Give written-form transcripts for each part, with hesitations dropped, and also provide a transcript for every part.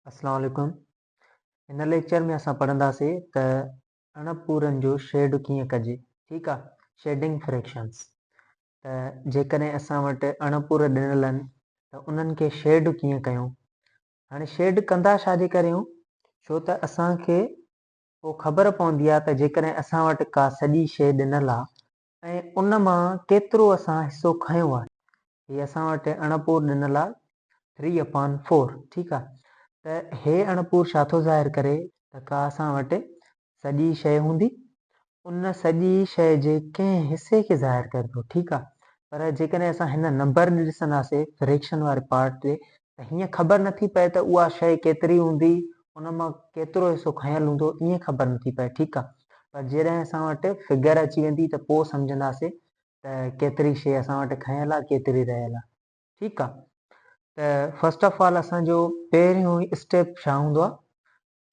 अस्सलाम वालेकुम। हिन लेक्चर में असां पढ़ंदासीं त अणपूरनि जो शेड कीअं कजे। ठीकु आहे, शेडिंग फ्रैक्शंस। त जेकॾहिं असां वटि अणपूर ॾिनल आहिनि त उन्हनि खे शेड कीअं कयूं। हाणे शेड कंदा छाजे करे आहियूं, छो त असांखे पोइ ख़बर पवंदी आहे त जेकॾहिं असां वटि का सॼी शइ ॾिनल आहे ऐं उन मां केतिरो असां हिसो खयो आहे। हीअ असां वटि अणपूर ॾिनल आहे 3/4। ठीकु आहे, त हे अणपूर छा थो ज़ाहिर करे त का असां वटि सॼी शइ हूंदी, उन सॼी शइ जे कंहिं हिसे खे ज़ाहिर करे थो। ठीकु आहे, पर जेकॾहिं असां हिन नंबर में ॾिसंदासीं फ्रैक्शन वारे पार्ट ते, त हीअं ख़बर नथी पए त उहा शइ केतिरी हूंदी, उन मां केतिरो हिसो खयल हूंदो, ईअं ख़बर नथी पए। ठीकु आहे, पर जॾहिं असां वटि फिगर अची वेंदी त पोइ सम्झंदासीं त केतिरी शइ असां वटि खयल आहे, केतिरी रहियल आहे। ठीकु आहे, त फस्ट ऑफ ऑल असांजो पहिरियों ई स्टेप छा हूंदो आहे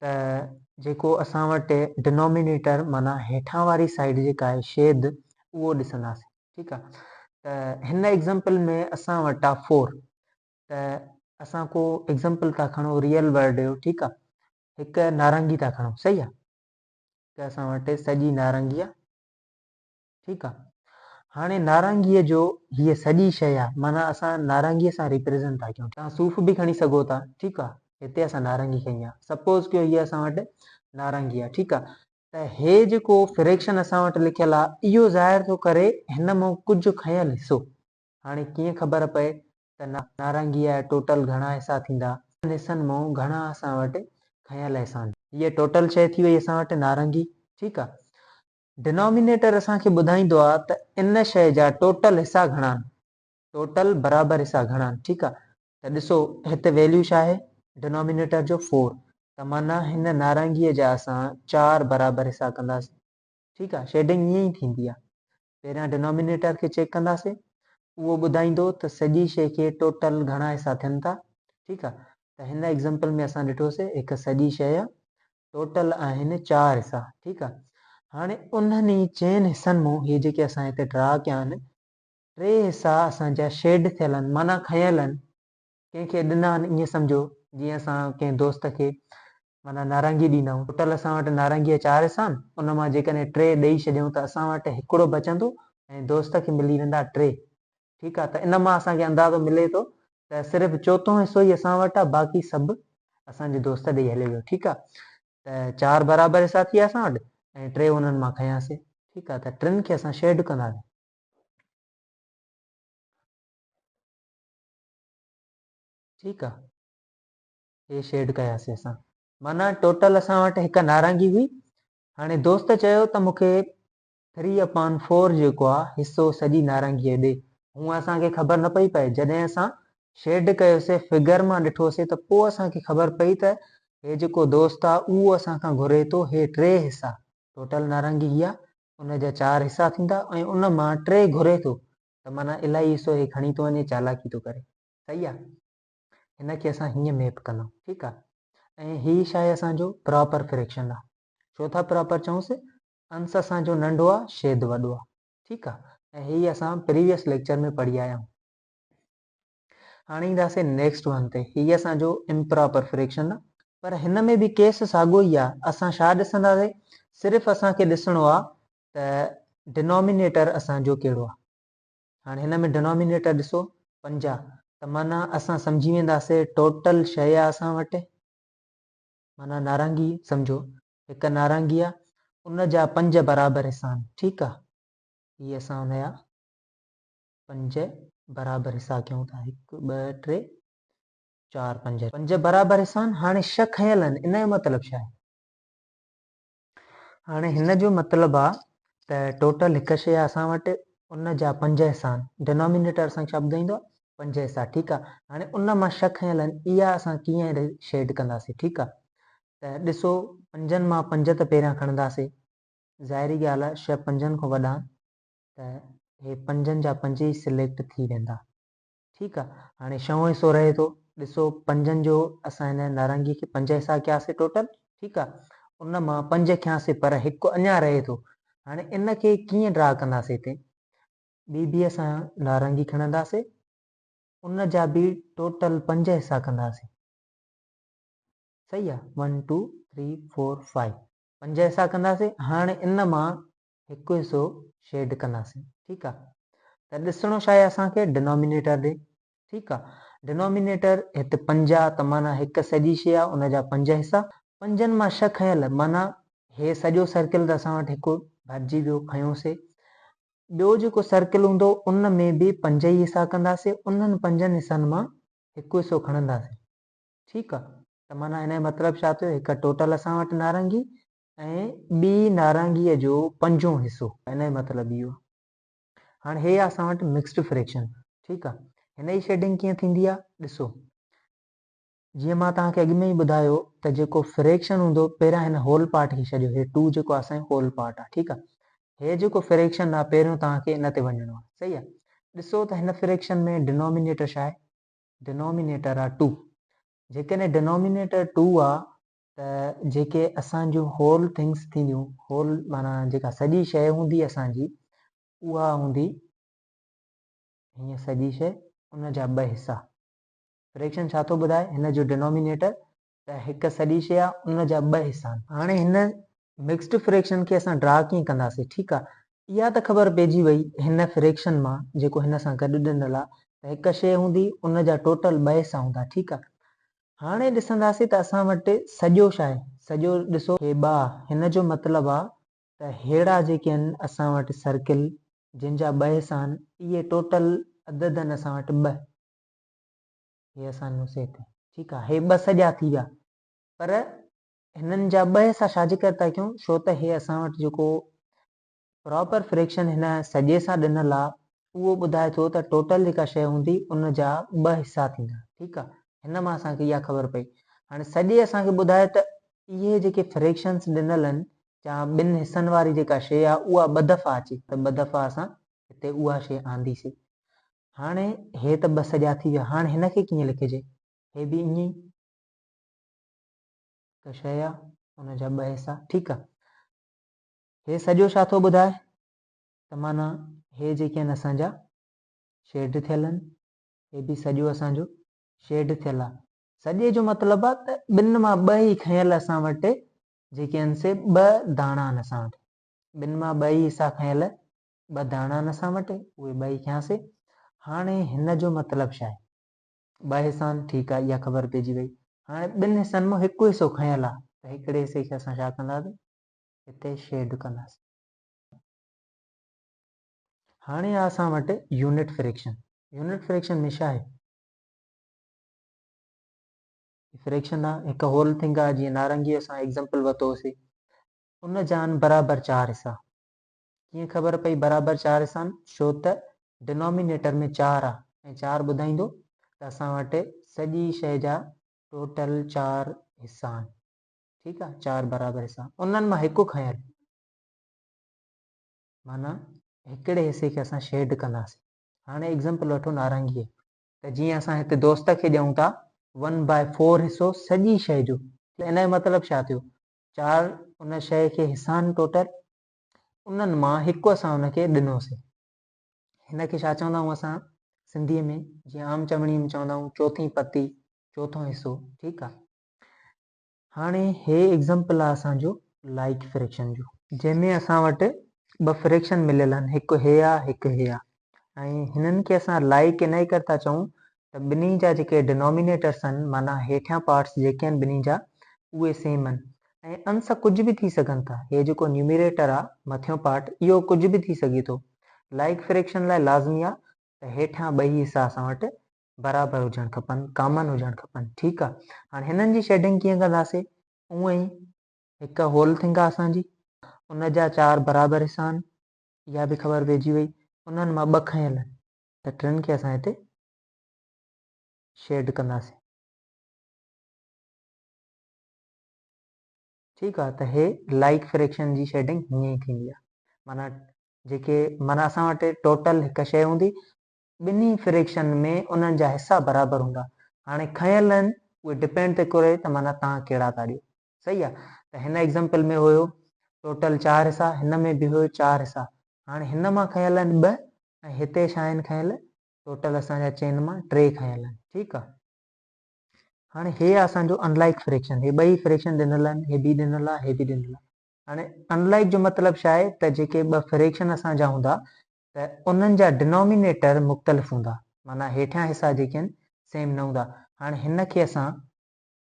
त जेको असां वटि डिनोमिनेटर माना हेठां वारी साइड जेका आहे छेद, उहो ॾिसंदासीं। ठीकु आहे, त हिन एग्ज़ाम्पल में असां वटि आहे 4। त असां को एग्ज़ाम्पल था खणो रियल वर्ड जो। ठीकु आहे, हिकु नारंगी था खणो, सही आहे, त असां वटि सॼी नारंगी आहे। ठीकु आहे, हाणे नारंगीअ जो हीअ सॼी शइ आहे, माना असां नारंगीअ सां रिप्रेज़ेंट था कयूं। तव्हां सूफ़ बि खणी सघो था। ठीकु आहे, हिते असां नारंगी खई आहे, सपोज़ कयो हीअ असां वटि नारंगी आहे। ठीकु आहे, त हे जेको फ्रैक्शन असां वटि लिखियलु आहे, इहो ज़ाहिर थो करे हिन मां कुझु खयल हिसो। हाणे कीअं ख़बर पए त नारंगीअ जा टोटल घणा हिसा थींदा, हिसनि मां घणा असां वटि खयल हिसा आहिनि। हीअ टोटल शइ थी वई असां वटि नारंगी। ठीकु आहे, डिनोमिनेटर असांखे ॿुधाईंदो आहे त इन शइ जा टोटल हिसा घणा आहिनि, टोटल बराबरि हिसा घणा आहिनि। ठीकु आहे, त ॾिसो हिते वैल्यू छा आहे, डिनोमिनेटर जो 4, त माना हिन नारंगीअ जा असां 4 बराबरि हिसा कंदासीं। ठीकु आहे, शेडिंग ईअं ई थींदी आहे। पहिरियां डिनोमिनेटर खे चेक कंदासीं, उहो ॿुधाईंदो त सॼी शइ खे टोटल घणा हिसा थियनि था। ठीकु आहे, त हिन एग्ज़ाम्पल में असां ॾिठोसीं हिकु सॼी शइ आहे, टोटल आहिनि 4 हिसा। ठीकु आहे, हाणे उन्हनि चइनि हिसनि मां इहे जेके असां हिते ड्रा कया आहिनि, 3 हिसा असांजा शेड थियल आहिनि, माना खयल आहिनि, कंहिंखे ॾिना आहिनि। ईअं सम्झो जीअं असां कंहिं दोस्त खे माना नारंगी ॾींदा आहियूं, टोटल असां वटि नारंगीअ 4 हिसा आहिनि, उन मां जेकॾहिं 3 ॾेई छॾियूं त असां वटि हिकिड़ो बचंदो ऐं दोस्त खे मिली वेंदा 3। ठीकु आहे, त इन मां असांखे अंदाज़ो मिले थो त सिर्फ़ु चोथों हिसो ई असां वटि आहे, बाक़ी सभु असांजे दोस्त ॾेई हले वियो। ठीकु आहे, त 4 बराबरि हिसा थी विया असां वटि ऐं 3 उन्हनि मां खयासीं। ठीकु आहे, त 3 खे असां शेड कंदासीं। ठीकु आहे, हे शेड कयासीं असां, माना टोटल असां वटि हिकु नारंगी हुई। हाणे दोस्त चयो त मूंखे 3/4 जेको आहे हिसो सॼी नारंगीअ ॾे। हूअं असांखे ख़बर न पई पए, जॾहिं असां शेड कयोसीं फिगर मां ॾिठोसीं त पोइ असांखे ख़बर पई त हे जेको दोस्त आहे उहो असांखां घुरे थो हे 3 हिसा, टोटल नारंगी हीअ आहे, उन जा 4 हिसा थींदा ऐं उन मां 3 घुरे थो, त माना इलाही हिसो हे खणी थो वञे, चालाकी थो करे। सही आहे, हिनखे असां हीअं मैप कंदाऊं। ठीकु आहे, ऐं हीअ छा आहे, असांजो प्रॉपर फ्रैक्शन आहे। छो था प्रॉपर चऊंसि, अंश असांजो नंढो आहे, छेद वॾो आहे। ठीकु आहे, ऐं हीअ असां प्रीवियस लेक्चर में पढ़ी आया आहियूं। हाणे ईंदासीं नेक्स्ट वन ते, हीअ असांजो इम्प्रॉपर फ्रैक्शन आहे, पर हिन में बि केस साॻियो ई आहे। असां छा ॾिसंदासीं, सिर्फ़ु असांखे ॾिसणो आहे त डिनोमिनेटर असांजो कहिड़ो आहे। हाणे हिन में डिनोमिनेटर ॾिसो 5, त माना असां सम्झी वेंदासीं टोटल शइ आहे असां वटि, माना नारंगी सम्झो हिकु नारंगी आहे, उन जा 5 बराबरि हिसा आहिनि। ठीकु आहे, हीअ असां हुनजा 5 बराबरि हिसा कयूं था, 1 2 3 4 5 बराबरि हिसा आहिनि। हाणे 6 खयल आहिनि, इन जो मतिलबु छा आहे। हाणे हिन जो मतिलबु आहे त टोटल हिकु शइ आहे असां वटि, उन जा 5 हिसा आहिनि, डिनोमिनेटर असांखे छा ॿुधाईंदो आहे, 5 हिसा। ठीकु आहे, हाणे उन मां 6 खयल आहिनि, इहा असां कीअं शेड कंदासीं। ठीकु आहे, त ॾिसो 5 मां 5 त पहिरियां खणंदासीं, ज़ाहिरी ॻाल्हि आहे 6 5 खां वॾा, त हे 5 जा 5 ई सिलेक्ट थी वेंदा। ठीकु आहे, हाणे 6 हिसो रहे थो, ॾिसो 5 जो असां हिन नारंगी खे 5 हिसा कयासीं टोटल। ठीकु आहे, उन मां 5 खयासीं, पर हिकु अञा रहे थो। हाणे इन खे कीअं ड्रा कंदासीं, हिते बि असां नारंगी खणंदासीं, उन जा बि टोटल 5 हिसा कंदासीं। सही आहे। 1 2 3 4 5 पंज हिसा कंदासीं। हाणे इन मां हिकु हिसो शेड कंदासीं। ठीकु आहे। त ॾिसणो छा आहे असांखे डिनोमिनेटर ॾे। ठीकु आहे। डिनोमिनेटर हिते 5 आहे त माना हिकु सॼी शइ आहे उनजा 5 हिसा। 5 मां 6 खयल माना हे सॼो सर्किल त असां वटि हिकु भरिजी वियो खयोंसीं। ॿियो जेको सर्किल हूंदो उन में बि 5 ई हिसा कंदासीं। उन्हनि 5 हिसनि मां हिकु हिसो खणंदासीं। ठीकु आहे। त माना हिन जो मतिलबु छा थियो, हिकु टोटल असां वटि नारंगी ऐं ॿी नारंगीअ जो 5हों हिसो। हिन जो मतिलबु इहो। हाणे हे असां वटि मिक्स्ड फ्रैक्शन। ठीकु आहे। हिन जी शेडिंग कीअं थींदी आहे ॾिसो। जीअं मां तव्हांखे अॻु में ई ॿुधायो त जेको फ्रैक्शन हूंदो पहिरियां हिन होल पार्ट खे छॾियो। हे 2 जेको असांजो होल पार्ट आहे। ठीकु आहे। हे जेको फ्रैक्शन आहे पहिरियों तव्हांखे इन ते वञिणो आहे। सही आहे। ॾिसो त हिन फ्रैक्शन में डिनोमिनेटर छा आहे, डिनोमिनेटर आहे 2। जेकॾहिं डिनोमिनेटर 2 आहे त जेके असांजूं होल थिंग्स थींदियूं, होल माना जेका सॼी शइ हूंदी असांजी उहा हूंदी हीअं सॼी शइ, उनजा 2 हिसा। फ्रैक्शन छा थो ॿुधाए, हिन जो डिनोमिनेटर त हिकु सॼी शइ आहे उनजा 2 हिसा। हाणे हिन मिक्स्ड फ्रैक्शन खे असां ड्रा कीअं कंदासीं। ठीकु आहे। इहा त ख़बर पइजी वई हिन फ्रैक्शन मां जेको हिन सां गॾु ॾिनल आहे त हिकु शइ हूंदी उनजा टोटल 2 हिसा हूंदा। ठीकु आहे। हाणे ॾिसंदासीं त असां वटि सॼो छा आहे, सॼो ॾिसो हे 2 हिन जो मतिलबु आहे त अहिड़ा जेके आहिनि असां वटि सर्किल जिन जा 2 हिसा आहिनि, इहे टोटल अदद आहिनि असां वटि 2। हे असांजो सेट। ठीकु आहे। हे 2 सॼा थी विया। पर हिननि जा 2 हिसा छाजे करे था कयूं, छो त हे असां वटि जेको प्रॉपर फ्रैक्शन हिन सॼे सां ॾिनल आहे उहो ॿुधाए थो त टोटल जेका शइ हूंदी उनजा 2 हिसा थींदा। ठीकु आहे। हिन मां असांखे इहा ख़बर पई। हाणे सॼे असांखे ॿुधाए त इहे जेके फ्रैक्शन्स ॾिनल आहिनि या 2 हिसनि वारी जेका शइ आहे उहा 2 दफ़ा अचे त 2 दफ़ा असां हिते उहा शइ आंदीसीं। हाणे हे त 2 सॼा थी विया। हाणे हिनखे कीअं लिखिजे, हे बि ईअं ई हिकु शइ आहे उनजा 2 हिसा। ठीकु आहे। हे सॼो छा थो ॿुधाए त माना हे जेके आहिनि असांजा शेड थियल आहिनि, हे बि सॼो असांजो शेड थियल आहे। सॼे जो मतिलबु आहे त 2 मां 2 ई खयल असां वटि जेके आहिनि से 2 दाणा आहिनि असां वटि। 2 मां 2 ई हिसा खयल 2 दाणा आहिनि असां वटि, उहे 2 ई खयासीं। हाणे हिन जो मतिलबु छा आहे, 2 हिसा आहिनि। ठीकु आहे। इहा ख़बर पइजी वई। हाणे 2 हिसनि मां हिकु हिसो खयल आहे त हिकिड़े हिसे खे असां छा कंदासीं, हिते शेड कंदासीं। हाणे आहे असां वटि यूनिट फ्रैक्शन। यूनिट फ्रैक्शन में छा आहे, फ्रैक्शन आहे हिकु होल थिंग आहे। जीअं नारंगीअ असां एग्ज़ाम्पल वरितोसीं, उन जा आहिनि बराबरि 4 हिसा। कीअं ख़बर पई बराबरि 4 हिसा आहिनि, छो त डिनोमिनेटर में 4 आहे ऐं 4 ॿुधाईंदो त असां वटि सॼी शइ जा टोटल 4 हिसा आहिनि। ठीकु आहे। 4 बराबरि हिसा, उन्हनि मां हिकु खयल माना हिकिड़े हिसे खे असां शेड कंदासीं। हाणे एग्ज़ाम्पल वठो नारंगीअ, त जीअं असां हिते दोस्त खे ॾियूं था 1/4 हिसो सॼी शइ जो। इन जो मतिलबु छा थियो, 4 उन शइ खे हिसा आहिनि टोटल, उन्हनि मां हिकु असां हुनखे ॾिनोसीं। हिनखे छा चवंदा आहियूं असां सिंधीअ में, जीअं आम चवणी में चवंदा आहियूं चौथी पती, चौथों हिसो। ठीकु आहे। हाणे हे एग्ज़ाम्पल आहे असांजो लाइक फ्रैक्शन जो, जंहिंमें असां वटि 2 फ्रैक्शन मिलियल आहिनि, हिकु हे आहे हिकु हे आहे। ऐं हिननि खे असां लाइक इन करे था चऊं त ॿिन्ही जा जेके डिनोमिनेटर्स आहिनि माना हेठियां पार्ट्स जेके आहिनि ॿिन्ही जा उहे सेम आहिनि ऐं अंश कुझु बि थी सघनि था। हे जेको न्यूमिरेटर आहे मथियों पार्ट, इहो कुझु बि थी सघे थो। लाइक फ्रैक्शन लाइ लाज़मी आहे त हेठियां 2 हिसा असां वटि बराबरि हुजणु खपनि, कॉमन हुजणु खपनि। ठीकु आहे। हाणे हिननि जी शेडिंग कीअं कंदासीं, उअं ई हिकु होल थिंग आहे असांजी, उनजा 4 बराबरि हिसा आहिनि, इहा बि ख़बर पइजी वई। उन्हनि मां 2 खयल आहिनि त 3 खे असां हिते शेड कंदासीं। ठीकु आहे। त हे लाइक फ्रैक्शन जी शेडिंग हीअं ई थींदी आहे। माना जेके माना असां वटि टोटल हिकु शइ हूंदी, ॿिन्ही फ्रैक्शन में उन्हनि जा हिसा बराबरि हूंदा। हाणे खयल आहिनि उहे डिपेंड थो करे त माना तव्हां कहिड़ा था ॾियो। सही आहे। त हिन एग्ज़ाम्पल में हुयो टोटल 4 हिसा, हिन में बि हुयो 4 हिसा। हाणे हिन मां खयल आहिनि 2 ऐं हिते छा आहिनि खयल, टोटल असांजा चइनि मां 3 खयल आहिनि। ठीकु आहे। हाणे हे असांजो अनलाइक फ्रैक्शन, हे ॿई फ्रैक्शन ॾिनल आहिनि, हे बि ॾिनल आहे, हे बि ॾिनल आहे। हाणे अनलाइक जो मतिलबु छा आहे त जेके ॿ फ्रैक्शन असांजा हूंदा त उन्हनि जा डिनोमिनेटर मुख़्तलिफ़ हूंदा, माना हेठियां हिसा जेके आहिनि सेम न हूंदा। हाणे हिन खे असां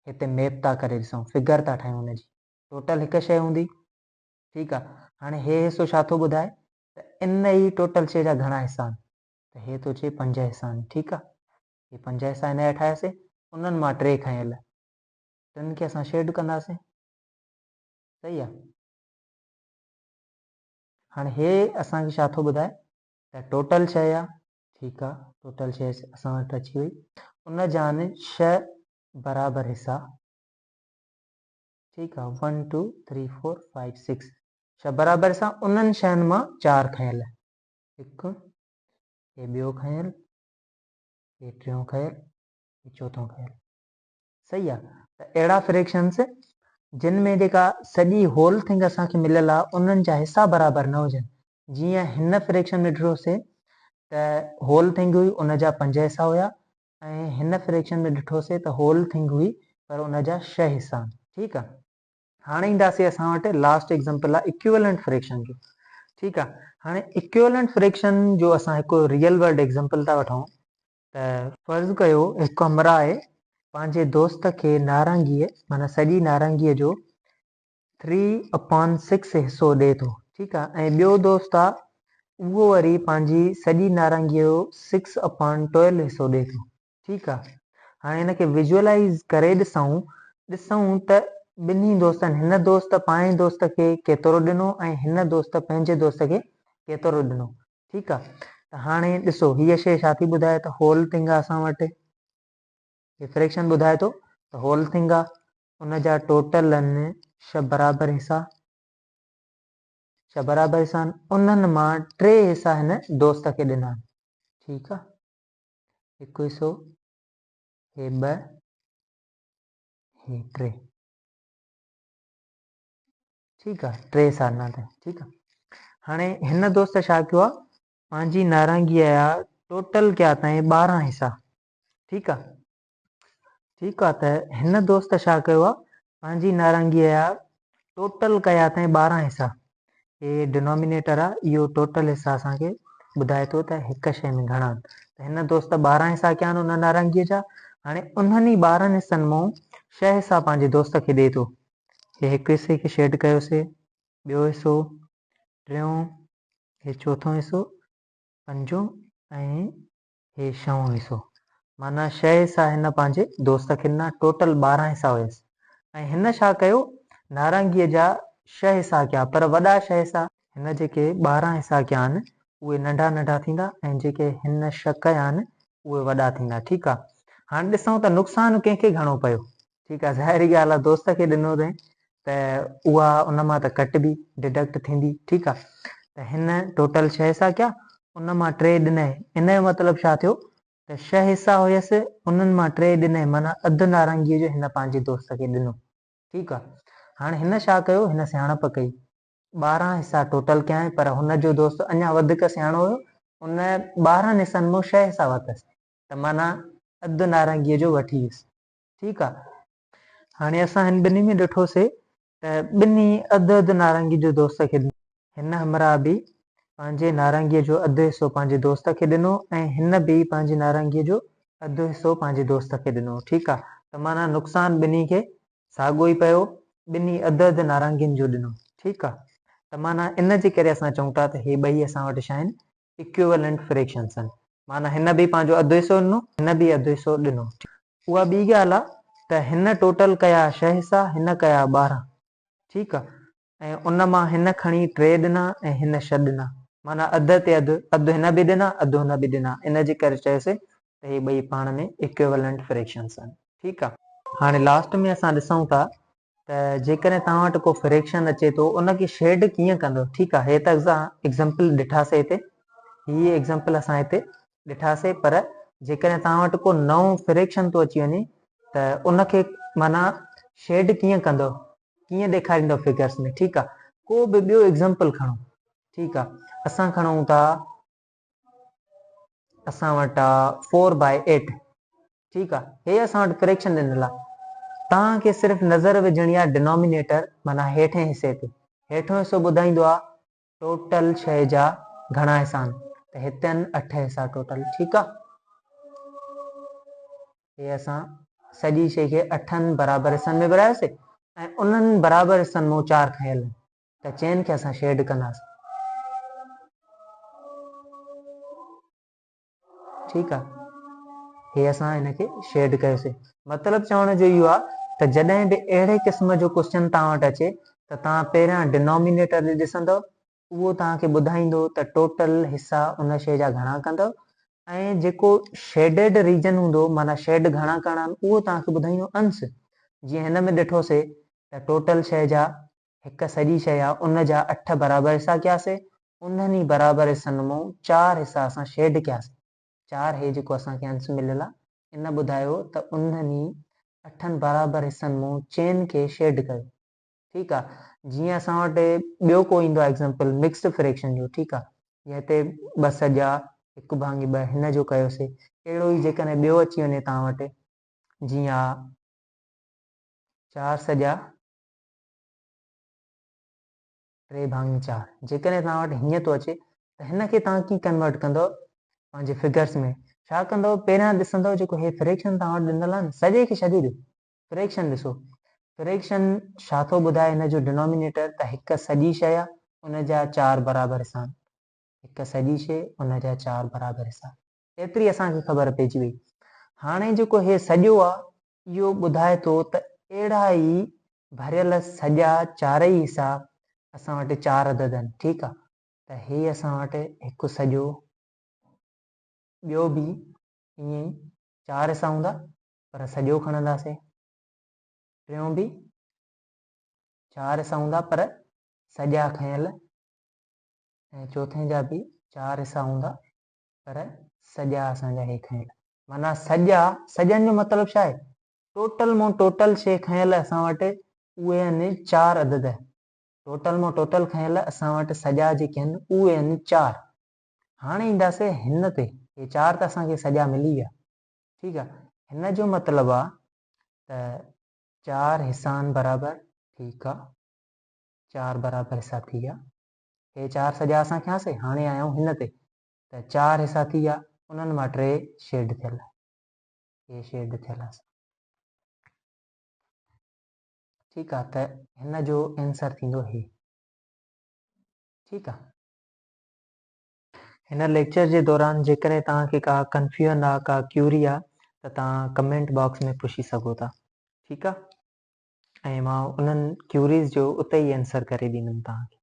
हिते मैप था करे ॾिसूं, फिगर था ठाहियूं हुनजी। टोटल हिकु शइ हूंदी, ठीकु आहे। हाणे हे हिसो छा थो ॿुधाए त इन ई टोटल शइ जा घणा हिसा आहिनि, त हे थो चए 5 हिसा आहिनि, ठीकु आहे। हे 5 हिसा हिन जा ठाहियासीं, उन्हनि मां 3 खयल, टिनि खे असां शेड कंदासीं, सही आहे। हाणे हे असांखे छा थो ॿुधाए त टोटल शइ आहे, ठीकु आहे, टोटल शइ असां वटि अची वई, उन जा आहिनि 6 बराबरि हिसा, ठीकु आहे। 1 2 3 4 5 6 6 बराबरि हिसा, उन्हनि शयुनि मां 4 खयल, हिकु, हे ॿियो खयल, हे टियों खयल, हे चौथों खयल, सही आहे। त अहिड़ा फ्रैक्शंस जिन में जेका सॼी होल थिंग असांखे मिलियल आहे उन्हनि जा हिसा बराबरि न हुजनि। जीअं हिन फ्रैक्शन में ॾिठोसीं त होल थिंग हुई, उन जा 5 हिसा हुया, ऐं हिन फ्रैक्शन में ॾिठोसीं त होल थिंग हुई पर उन जा 6 हिसा आहिनि, ठीकु आहे। हाणे ईंदासीं असां वटि लास्ट एग्जाम्पल आहे इक्विवेलेंट फ्रैक्शन जो, ठीकु आहे। हाणे इक्विवेलेंट फ्रैक्शन जो असां हिकु रियल वर्ल्ड एग्जाम्पल था वठूं त फर्ज़ कयो हिकु हमरा आहे पंहिंजे दोस्त खे नारंगीअ, माना सॼी नारंगीअ जो 3/6 हिसो ॾिए थो, ठीकु आहे। ऐं ॿियो दोस्त आहे, उहो वरी पंहिंजी सॼी नारंगीअ जो 6/12 हिसो ॾिए थो, ठीकु आहे। हाणे हिनखे विजुअलाइज़ करे ॾिसूं त ॿिन्ही दोस्तनि, हिन दोस्त पंहिंजे दोस्त खे केतिरो ॾिनो ऐं हिन दोस्त पंहिंजे दोस्त खे केतिरो ॾिनो, ठीकु आहे। त हाणे ॾिसो हीअ शइ छा थी ॿुधाए त होल थिंग आहे असां वटि, फ्रैक्शन ॿुधाए थो त होल थिंग आहे, उन जा टोटल आहिनि 6 बराबरि हिसा, 6 बराबरि हिसा आहिनि, उन्हनि मां 3 हिसा हिन दोस्त खे ॾिना आहिनि, ठीकु आहे। हिकु हिसो, हे 2, हे 3, ठीकु आहे, 3 हिसा ॾिना अथई, ठीकु आहे। हाणे हिन दोस्त छा कयो आहे, पंहिंजी नारंगीअ जा टोटल कया अथई 12 हिसा, ठीकु आहे, ठीकु आहे। त हिन दोस्त छा कयो आहे, पंहिंजी नारंगीअ जा टोटल कया अथई 12 हिसा, हे डिनोमिनेटर आहे, इहो टोटल हिसा असांखे ॿुधाए थो त हिकु शइ में घणा आहिनि। त हिन दोस्त 12 हिसा कया आहिनि उन नारंगीअ जा। हाणे उन्हनि 12 हिसनि मां 6 हिसा पंहिंजे दोस्त खे ॾिए थो, हे हिकु हिसे खे शेड कयोसीं, ॿियो हिसो, टियों, हे चौथों हिसो, पंजों, ऐं हे 6हों हिसो, माना 6 हिसा हिन पंहिंजे दोस्त खे ॾिना, टोटल 12 हिसा हुयसि। ऐं हिन छा कयो, नारंगीअ जा 6 हिसा कया, पर वॾा 6 हिसा, हिन जेके 12 हिसा कया आहिनि उहे नंढा नंढा थींदा, ऐं जेके हिन 6 कया आहिनि उहे वॾा थींदा, ठीकु आहे। हाणे ॾिसूं त नुक़सानु कंहिंखे घणो पियो, ठीकु आहे। ज़ाहिरी ॻाल्हि आहे दोस्त खे ॾिनो अथई त उहा उन मां त कटिबी, डिडक्ट थींदी, ठीकु आहे। त हिन टोटल 6 हिसा कया, उन मां 3 ॾिनई, इन जो मतिलबु छा थियो त 6 हिसा हुयसि, उन्हनि मां 3 ॾिनई, माना अधु नारंगीअ जो हिन पंहिंजे दोस्त खे ॾिनो, ठीकु आहे। हाणे हिन छा कयो, हिन सियाणप कई, 12 हिसा टोटल कया, पर हुनजो दोस्त अञा वधीक सियाणो हुयो, उन 12 हिसनि मां 6 हिसा वरितसि, त माना अधु नारंगीअ जो वठी वियुसि, ठीकु आहे। हाणे असां हिन ॿिन्ही में ॾिठोसीं त ॿिन्ही अधु अधु नारंगी जो दोस्त खे ॾिनो, हिन हमरा बि पंहिंजे नारंगीअ जो अधु हिसो पंहिंजे दोस्त खे ॾिनो, ऐं हिन बि पंहिंजे नारंगीअ जो अधु हिसो पंहिंजे दोस्त खे ॾिनो, ठीकु आहे। त माना नुक़सानु ॿिन्ही खे साॻियो ई पियो, ॿिन्ही अधु अधु नारंगियुनि जो ॾिनो, ठीकु आहे। त माना इन जे करे असां चऊं था त हे ॿई असां वटि छा आहिनि, इक्विवेलेंट फ्रैक्शंस आहिनि, माना हिन बि पंहिंजो अधु हिसो ॾिनो, हिन बि अधु हिसो ॾिनो। उहा ॿी ॻाल्हि आहे त हिन टोटल कया 6 हिसा, हिन कया 12, ठीकु आहे, ऐं उन मां हिन खणी 3 ॾिना ऐं हिन 6 ॾिना, माना अधु ते अधु, अधु हिन बि ॾिना अधु हुन बि ॾिना, इन जे करे चयोसीं त हे ॿई पाण में इक्विवेलेंट फ्रैक्शंस आहिनि, ठीकु आहे। हाणे लास्ट में असां ॾिसूं था त जेकॾहिं तव्हां वटि को फ्रैक्शन अचे थो उनखे शेड कीअं कंदो, ठीकु आहे। हे त असां एग्जाम्पल ॾिठासीं हिते, हीअ एग्जाम्पल असां हिते ॾिठासीं, पर जेकॾहिं तव्हां वटि को नओं फ्रैक्शन थो अची वञे त उनखे माना शेड कीअं कंदो, कीअं ॾेखारींदो फिगर्स में, ठीकु आहे। को बि ॿियो एग्जाम्पल खणो, ठीकु आहे। असां खणूं था, असां वटि आहे 4/8, ठीकु आहे, हे असां वटि फ्रैक्शन ॾिनल आहे। तव्हांखे सिर्फ़ु नज़र विझणी आहे डिनोमिनेटर माना हेठे हिसे ते। हेठो हिसो ॿुधाईंदो आहे टोटल शइ जा घणा हिसा आहिनि, त हिते आहिनि 8 हिसा टोटल। ठीकु आहे, हे असां सॼी शइ खे 8 बराबरि हिसनि में विरायोसीं ऐं उन्हनि बराबरि हिसनि मां 4 खयल आहिनि, त चइनि खे असां शेड कंदासीं। ठीकु आहे, हे असां हिनखे शेड कयोसीं। मतिलबु चवण जो इहो आहे त जॾहिं बि अहिड़े क़िस्म जो क्वेश्चन तव्हां वटि अचे त तव्हां पहिरियां डिनोमिनेटर ॾिसंदव, उहो तव्हांखे ॿुधाईंदो त टोटल हिसा उन शइ जा घणा कंदव, ऐं जेको शेडेड रीजन हूंदो माना शेड घणा करणा आहिनि उहो तव्हांखे ॿुधाईंदो अंश। जीअं हिन में ॾिठोसीं त टोटल शइ जा हिकु सॼी शइ आहे उन जा 8 बराबरि हिसा कयासीं, उन्हनि ई बराबरि हिसनि मां 4 हिसा असां शेड कयासीं। 4 हे जेको असांखे अंश मिलियल आहे इन ॿुधायो त उन्हनि 8 बराबरि हिसनि मां चइनि खे शेड कयो। ठीकु आहे, जीअं असां वटि ॿियो को ईंदो आहे एग्ज़ाम्पल मिक्स्ड फ्रैक्शन जो। ठीकु आहे, जीअं हिते 2 सॼा 1/2 हिन जो कयोसीं। अहिड़ो ई जेकॾहिं ॿियो अची वञे तव्हां वटि, जीअं 4 सॼा 3/4, जेकॾहिं तव्हां वटि हीअं थो अचे त हिन खे तव्हां कीअं कन्वर्ट कंदव पंहिंजे फिगर्स में। छा कंदव, पहिरियां ॾिसंदव जेको हे फ्रैक्शन तव्हां वटि ॾिनल आहे न, सॼे खे छॾे ॾियो, फ्रैक्शन ॾिसो। फ्रैक्शन छा थो ॿुधाए हिन जो डिनोमिनेटर, त हिकु सॼी शइ आहे उन जा 4 बराबरि हिसा आहिनि। हिकु सॼी शइ उन जा 4 बराबरि हिसा, एतिरी असांखे ख़बर पइजी वई। हाणे जेको हे सॼो आहे इहो ॿुधाए थो त अहिड़ा ई भरियल सॼा 4 ई हिसा असां वटि 4 अदद आहिनि। ठीकु आहे, त हे असां वटि हिकु सॼो, ॿियो बि ईअं ई 4 हिसा हूंदा पर सॼो खणंदासीं, टियों बि 4 हिसा हूंदा पर सॼा खयल, ऐं चौथे जा बि 4 हिसा हूंदा पर सॼा असांजा हे खयल। माना सॼनि जो मतिलबु छा आहे, टोटल मां टोटल शइ खयल असां वटि उहे आहिनि 4 अदद। टोटल मां टोटल खयल असां वटि सॼा जेके आहिनि उहे आहिनि 4। हाणे ईंदासीं हिन ते, हे 4 त असांखे सॼा मिली विया। ठीकु आहे, हिन जो मतिलबु आहे त 4 हिसा आहिनि बराबरि। ठीकु आहे, 4 बराबरि हिसा थी विया। हे 4 सॼा असां खयासीं, हाणे आया आहियूं हिन ते, त 4 हिसा थी विया, उन्हनि मां 3 शेड थियल, हे शेड थियल आहे। ठीकु आहे, त हिन जो आंसर थींदो हे। ठीकु आहे, हिन लेक्चर जे दौरान जेकॾहिं तव्हांखे का कंफ्यूजन आहे, का क्यूरी आहे, त तव्हां कमेंट बॉक्स में पुछी सघो था। ठीकु आहे, ऐं मां उन्हनि क्यूरीज़ जो उते ई आंसर करे ॾींदुमि तव्हांखे।